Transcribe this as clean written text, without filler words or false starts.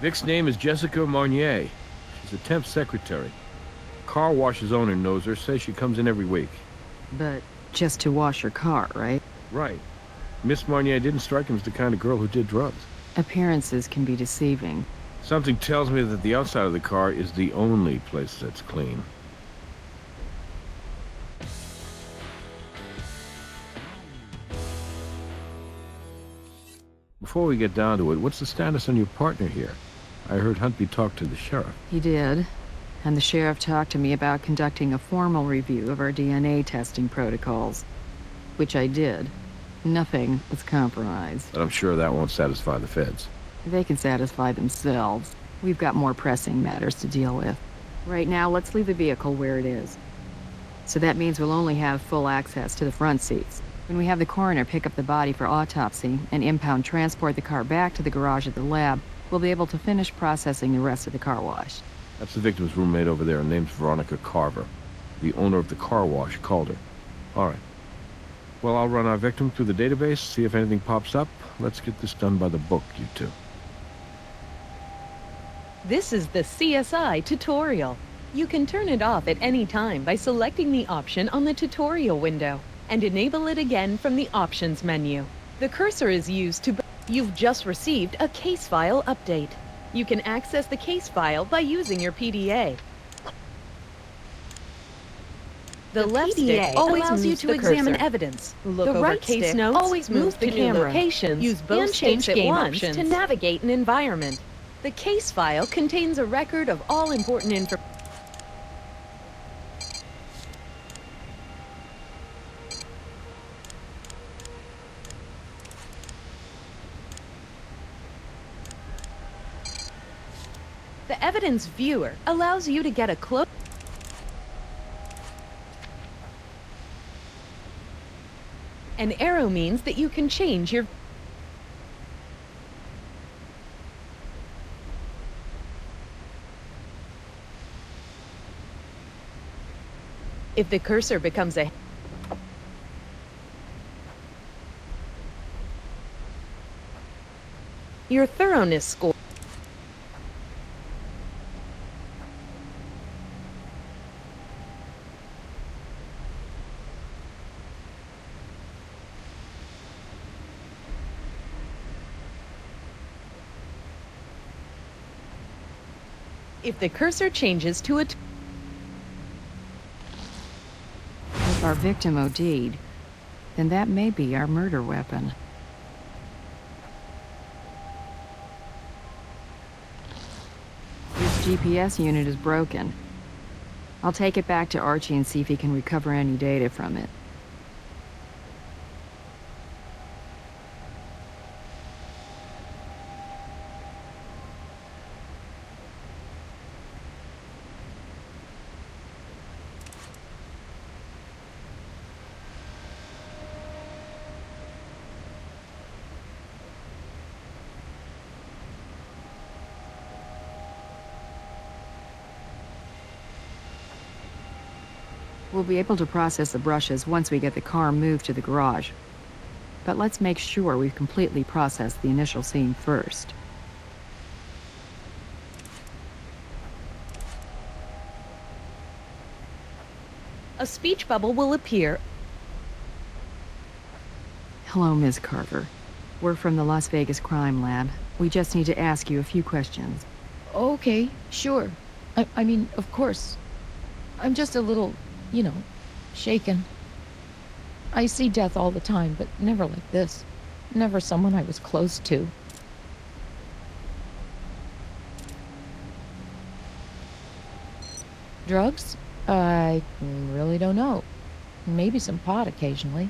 Vic's name is Jessica Marnier. She's a temp secretary. Car wash's owner knows her, says she comes in every week. But just to wash her car, right? Right. Miss Marnier didn't strike him as the kind of girl who did drugs. Appearances can be deceiving. Something tells me that the outside of the car is the only place that's clean. Before we get down to it, what's the status on your partner here? I heard Huntby talk to the sheriff. He did. And the sheriff talked to me about conducting a formal review of our DNA testing protocols. Which I did. Nothing was compromised. But I'm sure that won't satisfy the feds. They can satisfy themselves. We've got more pressing matters to deal with. Right now, let's leave the vehicle where it is. So that means we'll only have full access to the front seats. When we have the coroner pick up the body for autopsy and impound transport the car back to the garage at the lab, we'll be able to finish processing the rest of the car wash. That's the victim's roommate over there, named Veronica Carver. The owner of the car wash called her. All right. Well, I'll run our victim through the database, see if anything pops up. Let's get this done by the book, you two. This is the CSI tutorial. You can turn it off at any time by selecting the option on the tutorial window and enable it again from the options menu. The cursor is used to... You've just received a case file update. You can access the case file by using your PDA. The left stick always allows you to examine evidence. Look the right case notes always moves the camera. Locations. Use both sticks at once to navigate an environment. The case file contains a record of all important information. The evidence viewer allows you to get a close. An arrow means that you can change your... If the cursor becomes a... Your thoroughness score. If the cursor changes to a... If our victim OD'd, then that may be our murder weapon. This GPS unit is broken. I'll take it back to Archie and see if he can recover any data from it. We'll be able to process the brushes once we get the car moved to the garage. But let's make sure we've completely processed the initial scene first. A speech bubble will appear. Hello, Ms. Carver. We're from the Las Vegas Crime Lab. We just need to ask you a few questions. Okay, sure. I mean, of course. I'm just a little, shaken. I see death all the time, but never like this. Never someone I was close to. Drugs? I really don't know. Maybe some pot occasionally.